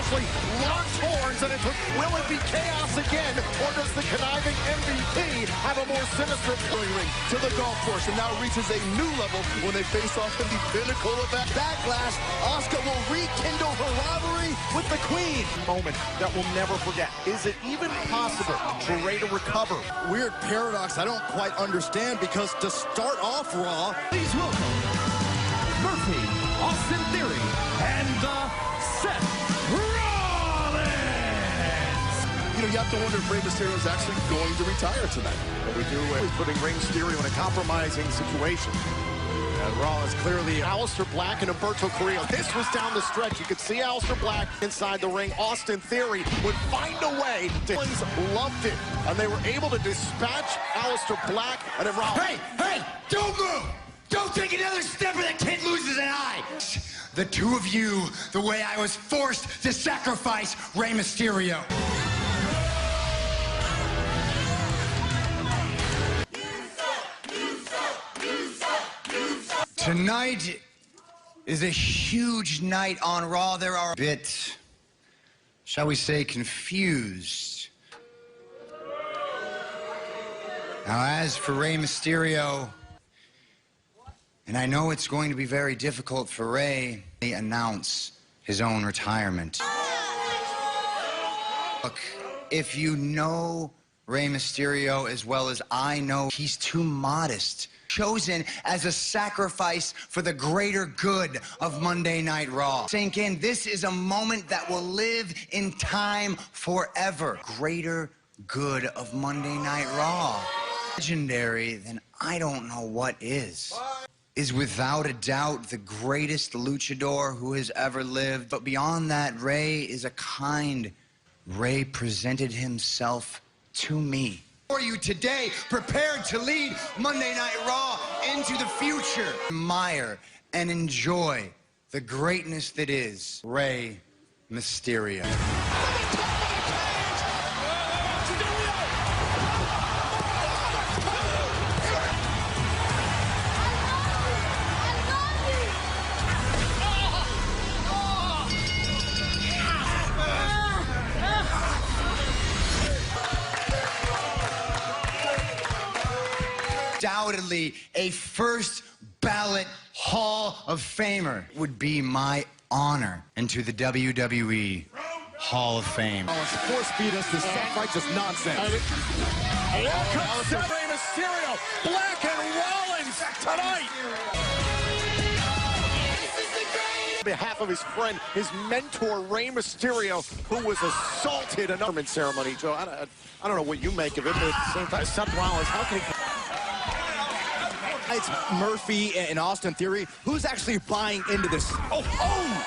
Lashley locked horns, and will it be chaos again, or does the conniving MVP have a more sinister ring to the golf course, and now reaches a new level when they face off at the pinnacle of that backlash. Asuka will rekindle her rivalry with the Queen. Moment that we'll never forget. Is it even possible for Ray to recover? Weird paradox I don't quite understand, because to start off Raw, please welcome Murphy, Austin Theory, and Seth Rollins. You know, you have to wonder if Rey Mysterio is actually going to retire tonight. What we do is putting Rey Mysterio in a compromising situation. Rollins clearly Aleister Black and Humberto Carrillo. This was down the stretch. You could see Aleister Black inside the ring. Austin Theory would find a way to. Loved it, and they were able to dispatch Aleister Black. And then Rollins. Hey! Don't move! Don't take another step, or the kid loses an eye. The two of you, the way I was forced to sacrifice Rey Mysterio. Tonight is a huge night on Raw. There are a bit, shall we say, confused. Now, as for Rey Mysterio, and I know it's going to be very difficult for Rey to announce his own retirement. Look, if you know Rey Mysterio as well as I know, he's too modest. Chosen as a sacrifice for the greater good of Monday Night Raw. Sink in, this is a moment that will live in time forever. Greater good of Monday Night Raw. Legendary, then I don't know what is. Is without a doubt the greatest luchador who has ever lived. But beyond that, Rey is a kind. Rey presented himself to me. For you today, prepared to lead Monday Night Raw into the future. Admire and enjoy the greatness that is Rey Mysterio. Undoubtedly a first ballot Hall of Famer would be my honor into the WWE Hall of Fame. Force feed us this self-righteous nonsense. Here comes Rey Mysterio, Black and Rollins tonight. On behalf of his friend, his mentor, Rey Mysterio, who was assaulted in a ceremony. Joe, I don't know what you make of it, but at the same time, Seth Rollins, how can he... It's Murphy and Austin Theory. Who's actually buying into this?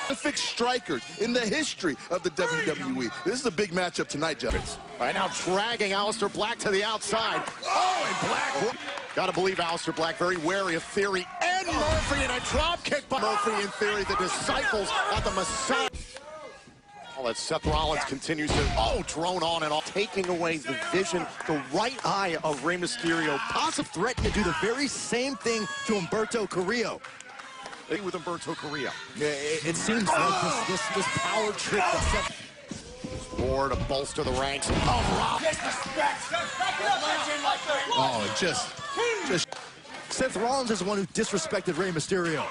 The fixed strikers in the history of the WWE. This is a big matchup tonight, Jeff. Right now, dragging Aleister Black to the outside. Oh, and Black. Gotta believe Aleister Black very wary of Theory and Murphy, and a drop kick by Murphy and Theory, the disciples of the Messiah. As Seth Rollins continues to, drone on and off, taking away the vision, the right eye of Rey Mysterio. Positive threat to do the very same thing to Humberto Carrillo. With Humberto Carrillo. Yeah, it seems like this power trip that Seth... More to bolster the ranks of Rollins. Just... Seth Rollins is the one who disrespected Rey Mysterio.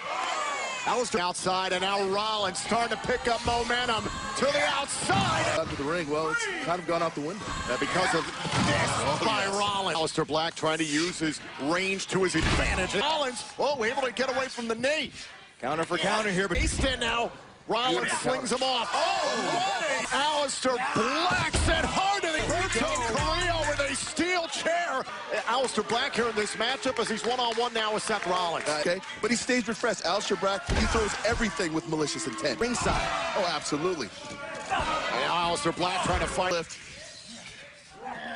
Aleister outside, and now Rollins starting to pick up momentum to the outside. Under the ring, well, it's kind of gone out the window. Because of this by Rollins. Aleister Black trying to use his range to his advantage. Rollins, able to get away from the knee. Counter for counter here, but he's in now. Rollins slings him off. Aleister Black sent hard to the Carrillo with a steel chair. Aleister Black here in this matchup as he's one-on-one now with Seth Rollins. Okay, but he stays refreshed. Aleister Black, he throws everything with malicious intent. Ringside. Oh, absolutely. And now Aleister Black trying to fight.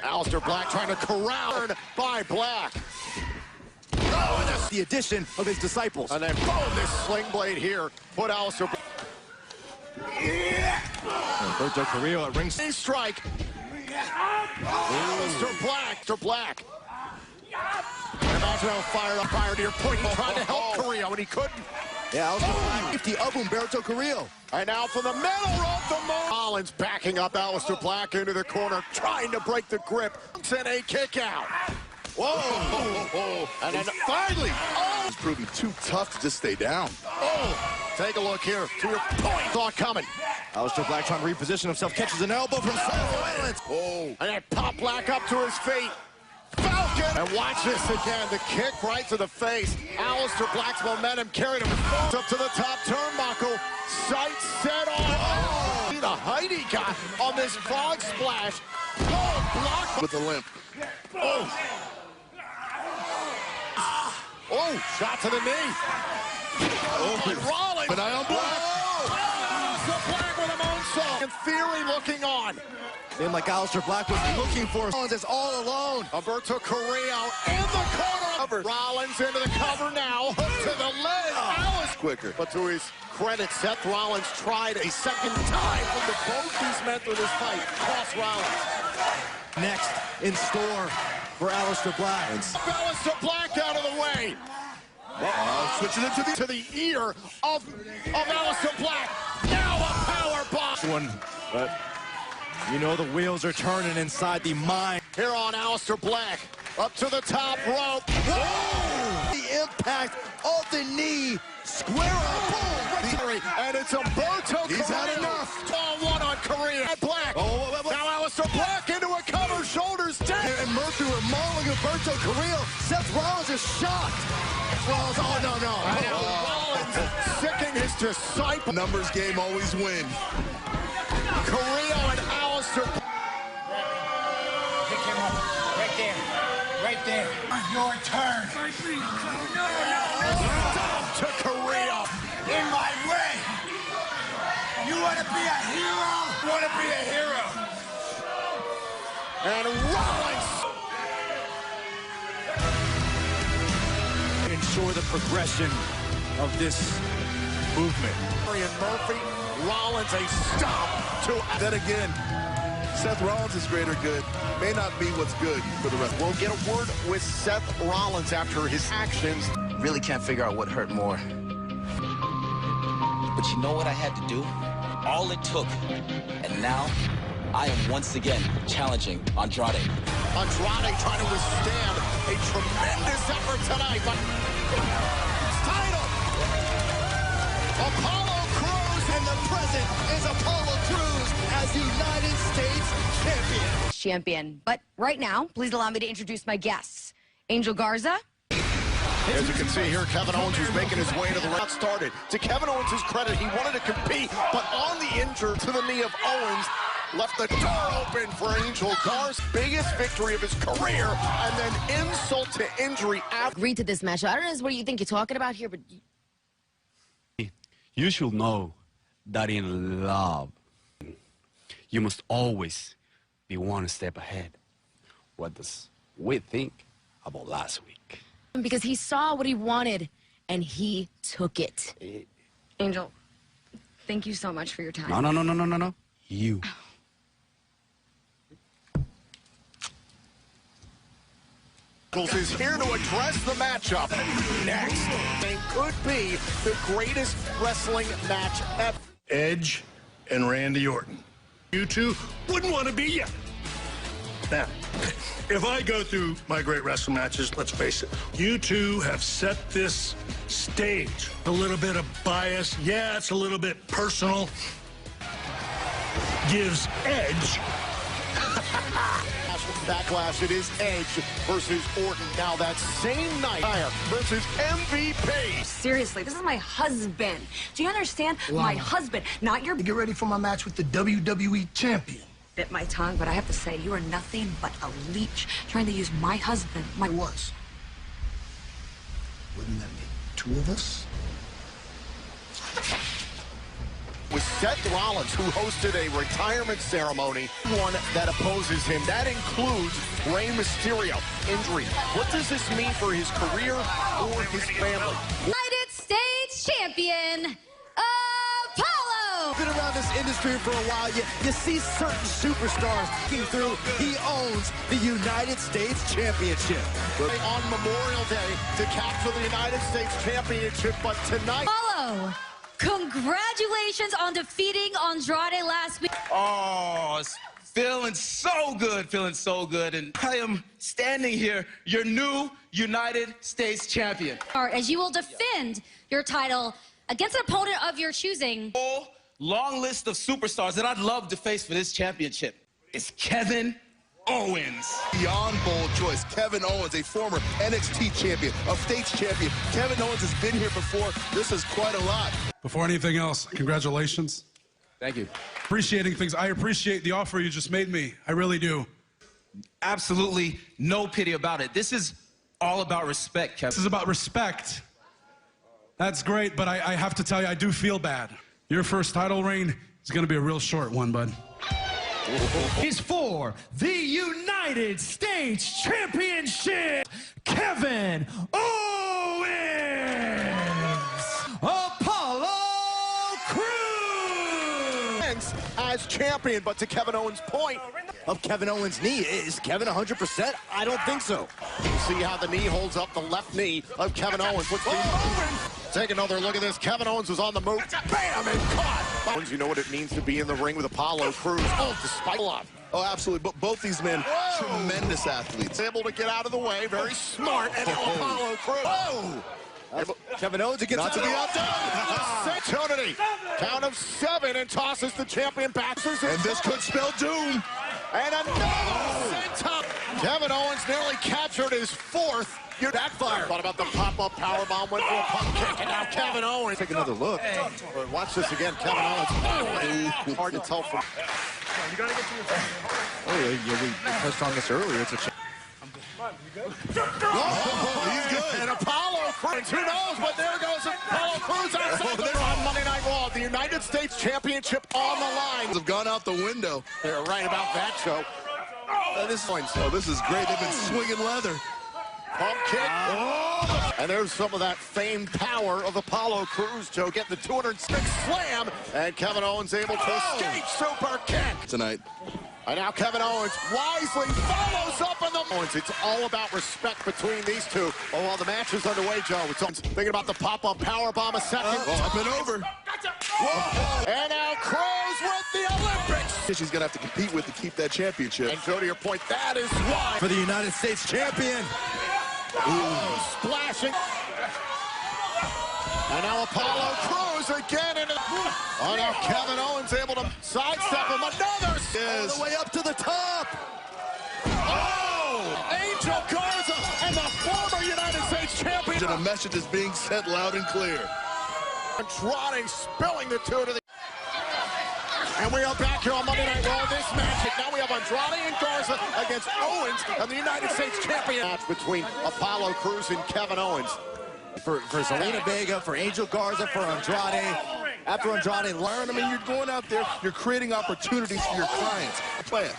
Aleister Black trying to corral by Black. The addition of his disciples. And then, boom, this sling blade here put Aleister Black. Humberto Carrillo at ringside. Strike. Aleister Black. Imagine how fired to your point. He tried to help Carrillo, and he couldn't. Yeah, also 50 of Humberto Carrillo. And now from the middle rope, the Rollins backing up Aleister Black into the corner, trying to break the grip. And a kick out. Whoa! And then finally, It's proving too tough to just stay down. Take a look here. To your point, thought coming. Aleister Black trying to reposition himself, catches an elbow from Seth Rollins. And then pop Black up to his feet. Falcon! And watch this again. The kick right to the face. Aleister Black's momentum carried him forward up to the top turnbuckle. Sights set on. See the height he got on this frog splash. Block with a limp. Shot to the knee. Rollins. But I on Black. Aleister Black with a moonsault. And Theory looking on. Seemed like Aleister Black was looking for Rollins is all alone. Humberto Carrillo in the corner. Rollins into the cover now. Hook to the leg. Alice Quicker. But to his credit, Seth Rollins tried a second time with the both these men through this fight. Cross Rollins. Next in store for Aleister Black. Aleister Black out of the way. Switching it To the ear of Aleister Black. Now a power bomb. But you know the wheels are turning inside the mind. Here on Aleister Black. Up to the top rope. Whoa! The impact of the knee. Square up. Boom. And it's Humberto Carrillo. He's had enough. One on Carrillo. Black. Now Aleister Black into a cover. Shoulders down. And Murphy remodeling Humberto Carrillo. Seth Rollins is shocked. Rollins, Rollins sicking his disciple. Numbers game always win. Carrillo and Aleister. Pick him up. Right there. Right there. Your turn. To Carrillo. In my way. You want to be a hero? Want to be a hero? And Rollins. Ensure the progression of this movement. And Murphy. Rollins a stop to. Then again, Seth Rollins is greater good. May not be what's good for the rest. We'll get a word with Seth Rollins after his actions. Really can't figure out what hurt more. But you know what I had to do? All it took. And now, I am once again challenging Andrade. Andrade trying to withstand a tremendous effort tonight. But title! Apollo Crews, And the present is Apollo Crews as United States champion. But right now, please allow me to introduce my guests. Angel Garza. As you can see here, Kevin Owens is making his way to the ring. Started. To Kevin Owens' credit, he wanted to compete, but on the injury to the knee of Owens, left the door open for Angel Garza's biggest victory of his career, and then insult to injury after. Agreed to this match. I don't know what you think you're talking about here, but You should know that in love, you must always be one step ahead. What does we think about last week? because he saw what he wanted and he took it. Angel, thank you so much for your time. No. You. Is here to address the matchup next. And could be the greatest wrestling match ever. Edge and Randy Orton. You two wouldn't want to be you. Now, if I go through my great wrestling matches, let's face it, you two have set this stage. A little bit of bias, yeah, it's a little bit personal. Gives Edge. Backlash, it is Edge versus Orton. Now that same night, versus MVP. Seriously, this is my husband. Do you understand? My husband, not your... Get ready for my match with the WWE champion. Bit my tongue, but I have to say, you are nothing but a leech trying to use my husband. I was. Wouldn't that make two of us? With Seth Rollins, who hosted a retirement ceremony, one that opposes him. That includes Rey Mysterio. Injury. What does this mean for his career or his family? United States Champion, Apollo! Been around this industry for a while. You see certain superstars looking through. He owns the United States Championship. On Memorial Day to capture the United States Championship, but tonight... Apollo! Apollo, congratulations on defeating Andrade last week. Oh, it's feeling so good, and I am standing here, your new United States champion. As you will defend your title against an opponent of your choosing. Whole long list of superstars that I'd love to face for this championship. It's Kevin Owens. Beyond bold choice, Kevin Owens, a former NXT champion, a States champion. Kevin Owens has been here before. This is quite a lot. Before anything else, congratulations. Thank you. Appreciating things. I appreciate the offer you just made me. I really do. Absolutely no pity about it. This is all about respect, Kevin. This is about respect. That's great, but I have to tell you, I do feel bad. Your first title reign is going to be a real short one, bud. Is for the United States Championship, Kevin Owens, Apollo Crews. As champion, but to Kevin Owens' point Of Kevin Owens' knee, is Kevin 100%? I don't think so. you see how the knee holds up the left knee of Kevin Owens. Take another look at this. Kevin Owens was on the move. Bam, and caught. You know what it means to be in the ring with Apollo Crews. Oh, despite a lot. Oh, absolutely. But both these men, tremendous athletes. Able to get out of the way. Very smart. And now Apollo Crews. Oh! Kevin Owens gets Not to be outdone. Opportunity. Count of 7 and tosses the champion back. And this could spell doom. And another senton. Kevin Owens nearly captured his 4th. Your backfire. Thought about the pop-up powerbomb, went for a pump kick, and now Kevin Owens. Take another look. Watch this again. Kevin Owens. Hard to tell from. You gotta get to your phone. Oh, yeah, we touched on this earlier. It's a He's good. And Apollo Crews. Who knows? But there goes Apollo Crews outside on Monday Night Raw. The United States Championship on the line. Have gone out the window. They're right about that show. This is great. They've been swinging leather. Pump kick. Oh. And there's some of that famed power of Apollo Crews, Joe, getting the 206 slam. And Kevin Owens able to escape super kick. Tonight. And now Kevin Owens wisely follows up on the Owens. It's all about respect between these two. Oh, while the match is underway, Joe, it's thinking about the pop-up powerbomb a second. Up and over. Whoa. And now Crews with the Olympics. She's going to have to compete with to keep that championship. And Joe, to your point, that is why. For the United States champion. Splashing. And now Apollo Crews again into the... Oh, now Kevin Owens able to sidestep him. Another... All the way up to the top. Oh! Angel Garza and the former United States champion. And a message is being sent loud and clear. Andrade spilling the 2 to the... And we are back here on Monday Night Raw. This match, now we have Andrade and Garza against Owens and the United States champion. Match between Apollo Crews and Kevin Owens. For Zelina Vega, for Angel Garza, for Andrade. After Andrade learned, I mean, you're going out there, you're creating opportunities for your clients. Play it.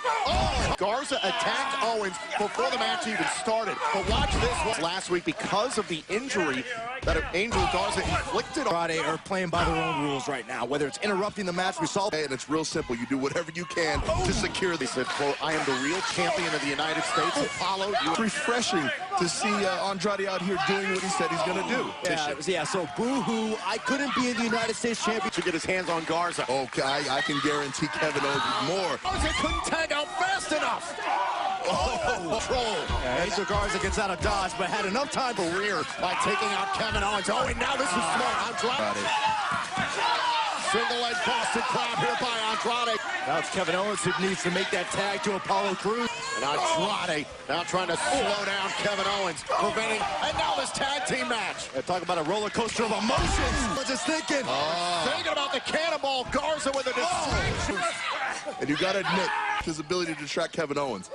Oh! Garza attacked Owens before the match even started. But watch this one. Last week, because of the injury that Angel Garza inflicted on Andrade are playing by their own rules right now, whether it's interrupting the match we saw. And it's real simple. You do whatever you can to secure He said, quote, I am the real champion of the United States. Apollo, It's refreshing to see Andrade out here doing what he said he's going to do. Yeah, so boo-hoo, I couldn't be in the United States Championship. To get his hands on Garza. Okay, I can guarantee Kevin Owens more. Garza couldn't tag out fast enough. Control. Angel Garza gets out of dodge, but had enough time for rear by taking out Kevin Owens. Oh, and now this is smart. Andrade. Single leg Boston crab here by Andrade. Now it's Kevin Owens who needs to make that tag to Apollo Crews. And Andrade now trying to slow down Kevin Owens, preventing, and now this tag team match. Talk about a roller coaster of emotions. We're just thinking. Thinking about the cannonball, Garza with a distraction. And you got to admit his ability to distract Kevin Owens.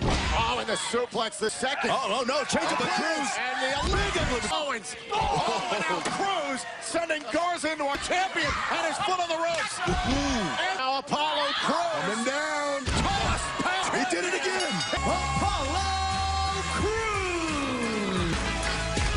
Oh, and the suplex the second. Oh, no, change of Crews. And the illegal Owens. Oh, and now Crews sending Garza into a champion and his foot on the ropes. And now Apollo Crews. Coming down. Toss, power. He did it again. Apollo Crews.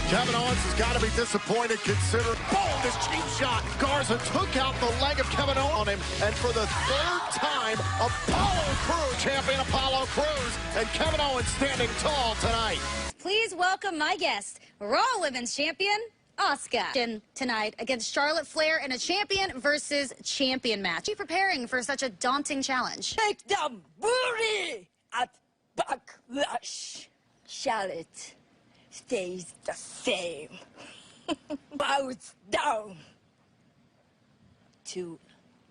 Kevin Owens has got to be disappointed considering this cheap shot. Garza took out the leg of Kevin Owens on him, and for the 3rd time, Apollo Crews, champion Apollo Crews, and Kevin Owens standing tall tonight. Please welcome my guest, Raw Women's Champion, Asuka tonight against Charlotte Flair in a champion versus champion match. Are you preparing for such a daunting challenge? Take the booty at Backlash. Charlotte stays the same. Bows down to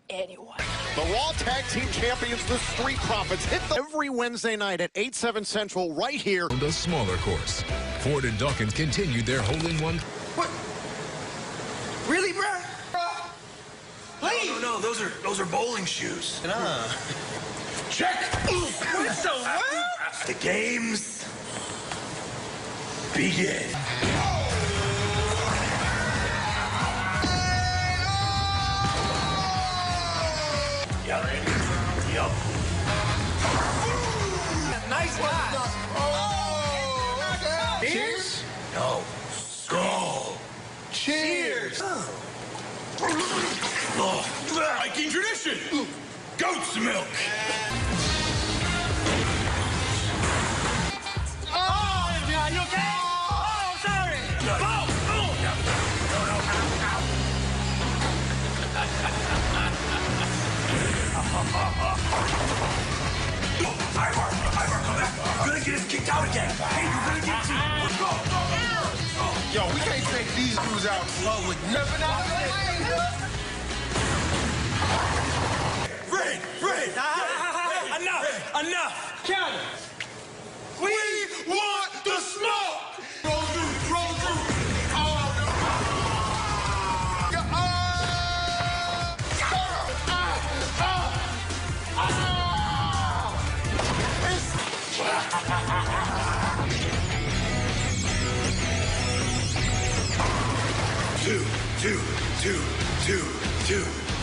anyone. The Raw Tag Team Champions, the Street Profits, hit every Wednesday night at 8/7 Central right here. On the smaller course, Ford and Dawkins continued their hole-in-one. What? Really, bro? Please. No, those are bowling shoes. Check. What's the what? The games begin. Yup. Nice one. Oh. Cheers? No. Skull. Cheers. Oh, Viking tradition. Goat's milk. Oh, you okay? Oh, sorry. Ivar, come back. You're gonna get us kicked out again. Hey, you're gonna get to. Let's go. Yo, we can't take these crews out slow with nothing. Ray. Enough. Kevin, we want the smoke. Roll through.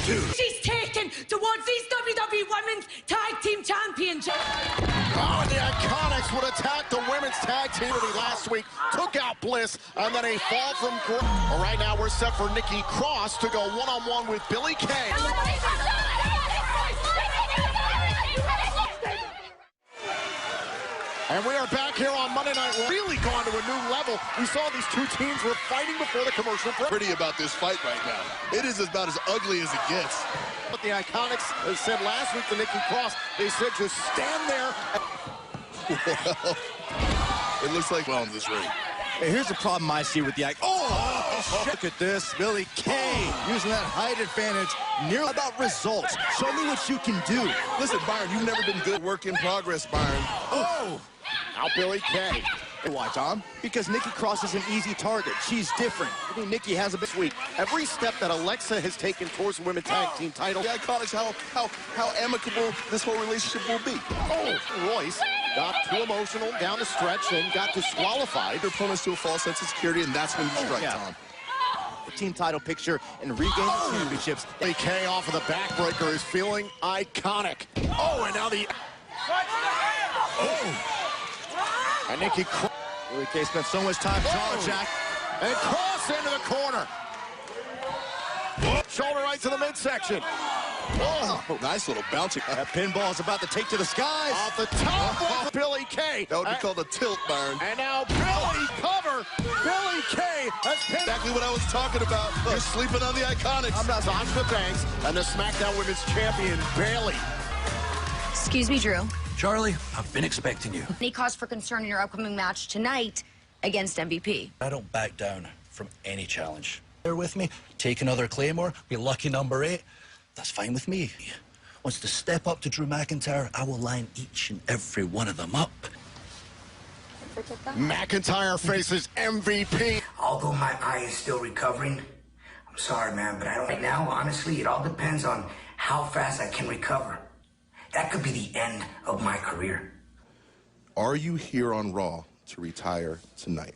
Two. She's taken towards these WWE Women's Tag Team Championship. Oh, the Iconics would attack the women's tag team last week, took out Bliss, and then a fall from... Well, right now we're set for Nikki Cross to go one-on-one with Billie Kay. And we are back here on Monday Night Raw. Really gone to a new level. We saw these two teams were fighting before the commercial break. Pretty about this fight right now. It is about as ugly as it gets. But the Iconics said last week to Nikki Cross, they said just stand there. Well, it looks like in this ring. Hey, here's the problem I see with the look at this. Billie Kay using that height advantage. Nearly about results. Show me what you can do. Listen, Byron, you've never been good. Work in progress, Byron. Oh! Now Billie Kay. Why, Tom? Because Nikki Cross is an easy target. She's different. I think Nikki has a bit sweet. Every step that Alexa has taken towards the women's tag team title. The Iconics, how amicable this whole relationship will be. Oh, Royce got too emotional down the stretch and got disqualified. Their opponents to a false sense of security, and that's when you strike, Tom. The team title picture and regain the championships. Billie Kay off of the backbreaker is feeling iconic. Oh, and now the... Oh! And Nikki Cross. Billie Kay spent so much time jaw jack. And Cross into the corner. Shoulder right to the midsection. Oh, nice little bouncing. That pinball is about to take to the skies. Off the top of Billie Kay. That would be called a tilt, Byron. And now Billie cover. Billie Kay has pinned. Exactly what I was talking about. Look. You're sleeping on the Iconics. I'm not Sasha Banks and the SmackDown Women's Champion, Bayley. Excuse me, Drew. Charlie, I've been expecting you. Any cause for concern in your upcoming match tonight against MVP? I don't back down from any challenge. Bear with me, take another Claymore, be lucky number 8. That's fine with me. Wants to step up to Drew McIntyre, I will line each and every one of them up. McIntyre faces MVP. Although my eye is still recovering, I'm sorry, man, but I don't. Right now, honestly, it all depends on how fast I can recover. That could be the end of my career. Are you here on Raw to retire tonight?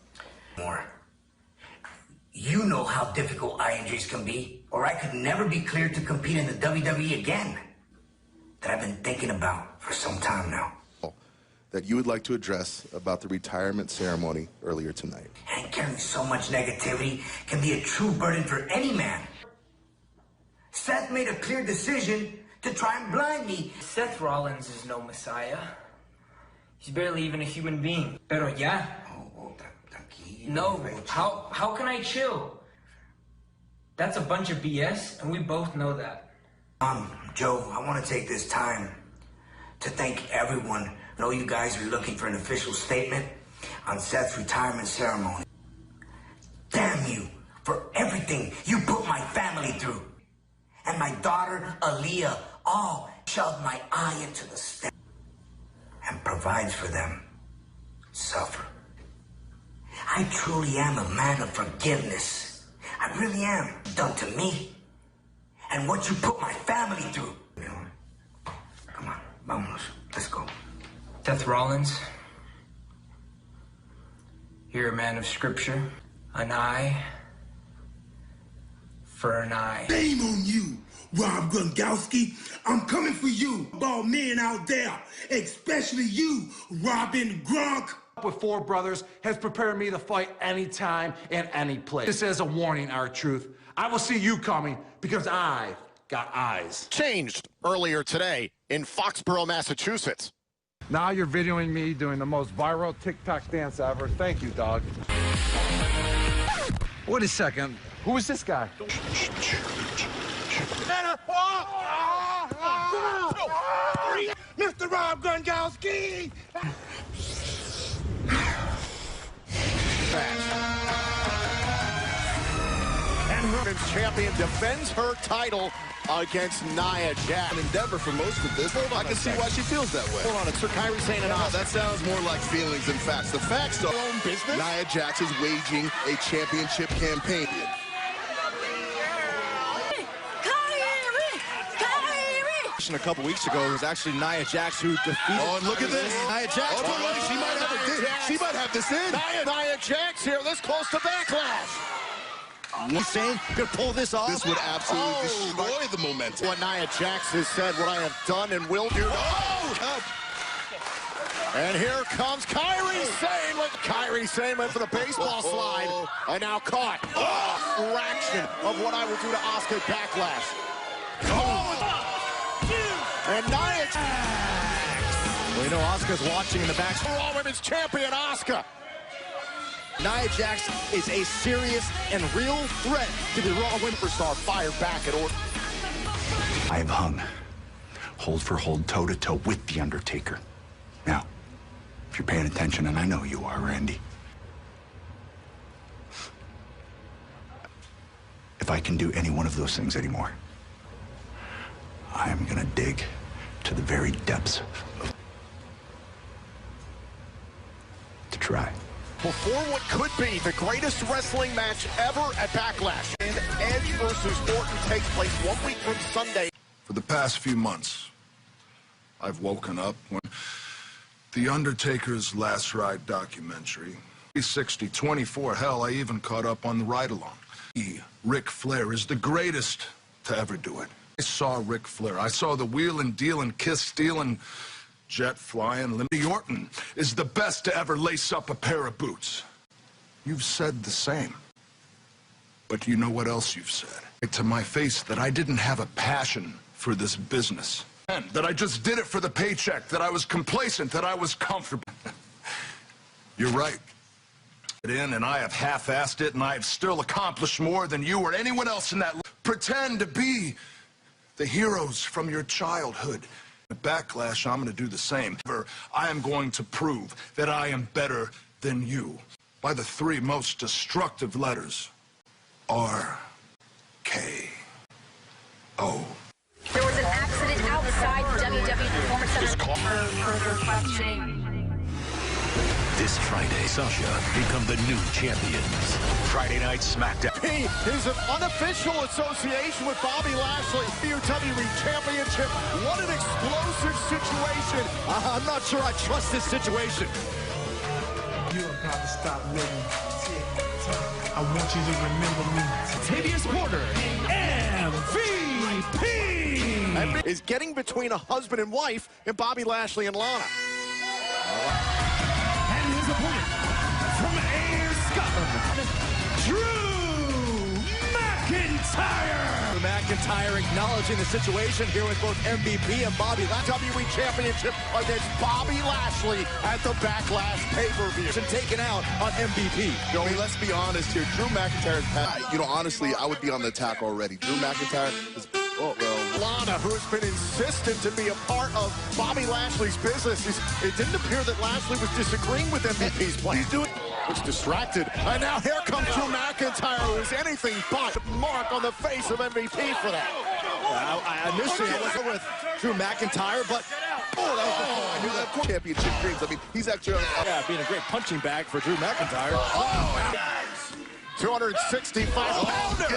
More. You know how difficult eye injuries can be, or I could never be cleared to compete in the WWE again. That I've been thinking about for some time now. That you would like to address about the retirement ceremony earlier tonight. And carrying so much negativity can be a true burden for any man. Seth made a clear decision to try and blind me. Seth Rollins is no messiah. He's barely even a human being. Pero ya. No, how can I chill? That's a bunch of BS, and we both know that. Joe, I want to take this time to thank everyone. I know you guys are looking for an official statement on Seth's retirement ceremony. Damn you for everything you put my family through. And my daughter, Aaliyah, all shoved my eye into the step and provides for them. Suffer. I truly am a man of forgiveness. I really am. Done to me. And what you put my family through. Come on, vámonos. Let's go. Seth Rollins, you're a man of scripture. An eye for an eye. Shame on you, Rob Gronkowski. I'm coming for you, ball men out there, especially you, Robin Gronk. With four brothers has prepared me to fight anytime and any place. This is a warning, R-Truth. I will see you coming because I've got eyes. Changed earlier today in Foxborough, Massachusetts. Now you're videoing me doing the most viral TikTok dance ever. Thank you, dog. Wait a second. Who is this guy? Mr. Rob Gronkowski! And women's champion defends her title against Nia Jax. An endeavor for most of this. I can see why she feels that way. Hold on, it's Sir Kyrie saying that sounds more like feelings than facts. The facts, though, own business? Nia Jax is waging a championship campaign. A couple weeks ago, it was actually Nia Jax who defeated. Oh, and look at this. Nia Jax. Oh, she might have this in. Nia Jax here, this close to Backlash. He's saying, gonna pull this off. This would absolutely destroy the momentum. What Nia Jax has said, what I have done and will do. And here comes Kyrie Sane went for the baseball slide, and now caught. Fraction of what I will do to Asuka Backlash. And Nia Jax. Well, you know, Asuka's watching in the back. Raw Women's Champion Asuka. Nia Jax is a serious and real threat to the Raw Women's Superstar. Fired back at Orton. I have hung hold for hold, toe-to-toe with The Undertaker. Now, if you're paying attention, and I know you are, Randy, if I can do any one of those things anymore, I am gonna dig to the very depths to try. Before what could be the greatest wrestling match ever at Backlash, and Edge versus Orton takes place 1 week from Sunday. For the past few months, I've woken up when The Undertaker's Last Ride documentary, 360/24, hell, I even caught up on the ride-along. Ric Flair is the greatest to ever do it. I saw Ric Flair. I saw the wheeling, dealing, kiss stealing, jet flying. Randy Orton is the best to ever lace up a pair of boots. You've said the same. But you know what else you've said? To my face that I didn't have a passion for this business. And that I just did it for the paycheck, that I was complacent, that I was comfortable. You're right. And I have half-assed it, and I have still accomplished more than you or anyone else in that. Pretend to be the heroes from your childhood. At Backlash, I'm going to do the same. I am going to prove that I am better than you by the three most destructive letters. R-K-O. There was an accident outside the WWE Performance Center. Further questioning. This Friday, Sasha become the new champions. Friday Night SmackDown. He is an unofficial association with Bobby Lashley. WWE Championship. What an explosive situation. I'm not sure I trust this situation. You're about to stop living. I want you to remember me. Tavius Porter, MVP. Is getting between a husband and wife in Bobby Lashley and Lana. And his opponent from Ayr, Scotland, Drew McIntyre. McIntyre acknowledging the situation here with both MVP and Bobby Lashley. WWE Championship against Bobby Lashley at the Backlash pay-per-view. Taken out on MVP. I mean, let's be honest here. Drew McIntyre's past. You know, honestly, I would be on the attack already. Drew McIntyre is... Oh, well. Walaana, who has been insistent to be a part of Bobby Lashley's business. It didn't appear that Lashley was disagreeing with MVP's plan. He's doing... Was distracted. And now here comes Drew McIntyre, who is anything but mark on the face of MVP for that. Initially, I wasn't with Drew McIntyre, but I knew that championship dreams. I mean, he's actually being a great punching bag for Drew McIntyre. 265 pounder.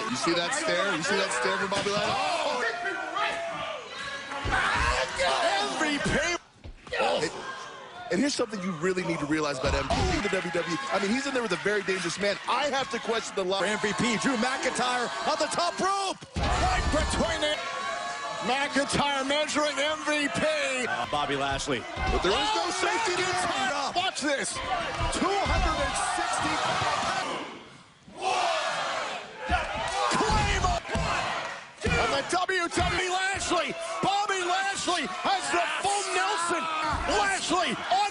You see that stare? You see that stare from Bobby Lashley? MVP. And here's something you really need to realize about MVP, the WWE. I mean, he's in there with a very dangerous man. I have to question the love. MVP, Drew McIntyre on the top rope. Right between it. McIntyre measuring MVP. Bobby Lashley. But there is no safety net. Watch this. 260. Claim up. And the WWE Lashley. Bobby Lashley has the full Nelson. Lashley on